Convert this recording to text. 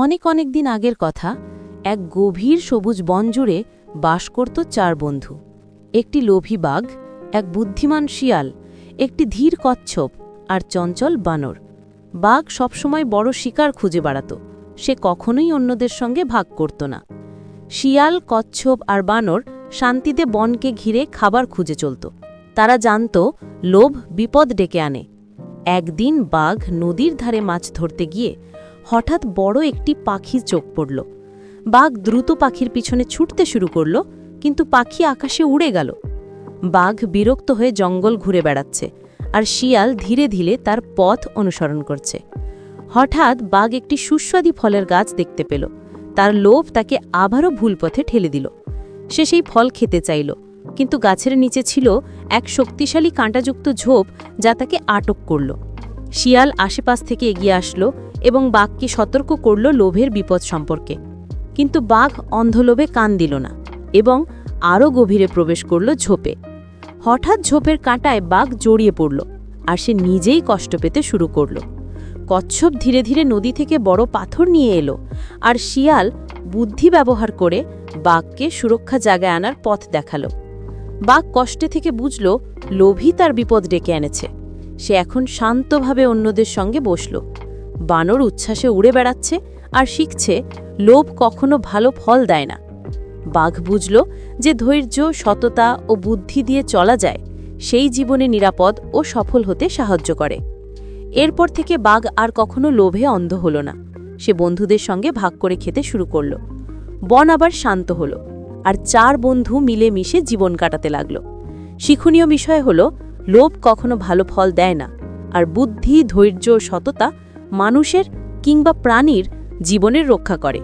অনেক অনেক দিন আগের কথা। এক গভীর সবুজ বন জুড়ে বাস করত 4 বন্ধু। একটি লোভী বাঘ, এক বুদ্ধিমান শিয়াল, একটি ধীর কচ্ছপ আর চঞ্চল বানর। বাঘ সবসময় বড় শিকার খুঁজে বেড়াত, সে কখনোই অন্যদের সঙ্গে ভাগ করত না। শিয়াল, কচ্ছপ আর বানর শান্তিতে বনকে ঘিরে খাবার খুঁজে চলত। তারা জানত লোভ বিপদ ডেকে আনে। একদিন বাঘ নদীর ধারে মাছ ধরতে গিয়ে হঠাৎ বড় একটি পাখির চোখ পড়ল। বাঘ দ্রুত পাখির পিছনে ছুটতে শুরু করল, কিন্তু পাখি আকাশে উড়ে গেল। বাঘ বিরক্ত হয়ে জঙ্গল ঘুরে বেড়াচ্ছে, আর শিয়াল ধীরে ধীরে তার পথ অনুসরণ করছে। হঠাৎ বাঘ একটি সুস্বাদু ফলের গাছ দেখতে পেল। তার লোভ তাকে আবারও ভুল পথে ঠেলে দিল। সে সেই ফল খেতে চাইল, কিন্তু গাছের নিচে ছিল এক শক্তিশালী কাঁটাযুক্ত ঝোপ, যা তাকে আটক করল। শিয়াল আশেপাশ থেকে এগিয়ে আসলো এবং বাঘকে সতর্ক করল লোভের বিপদ সম্পর্কে। কিন্তু বাঘ অন্ধলোভে কান দিল না এবং আরও গভীরে প্রবেশ করল ঝোপে। হঠাৎ ঝোপের কাঁটায় বাঘ জড়িয়ে পড়ল, আর সে নিজেই কষ্ট পেতে শুরু করল। কচ্ছপ ধীরে ধীরে নদী থেকে বড় পাথর নিয়ে এলো, আর শিয়াল বুদ্ধি ব্যবহার করে বাঘকে সুরক্ষা জায়গায় আনার পথ দেখালো। বাঘ কষ্টে থেকে বুঝল লোভই তার বিপদ ডেকে এনেছে। সে এখন শান্তভাবে অন্যদের সঙ্গে বসল। বানর উচ্ছ্বাসে উড়ে বেড়াচ্ছে আর শিখছে লোভ কখনো ভালো ফল দেয় না। বাঘ বুঝল যে ধৈর্য, সততা ও বুদ্ধি দিয়ে চলা যায়, সেই জীবনে নিরাপদ ও সফল হতে সাহায্য করে। এরপর থেকে বাঘ আর কখনো লোভে অন্ধ হল না। সে বন্ধুদের সঙ্গে ভাগ করে খেতে শুরু করল। বন আবার শান্ত হল, আর 4 বন্ধু মিলেমিশে জীবন কাটাতে লাগল। শিক্ষণীয় বিষয় হল, লোভ কখনো ভালো ফল দেয় না, আর বুদ্ধি, ধৈর্য ও সততা মানুষের কিংবা প্রাণীর জীবনের রক্ষা করে।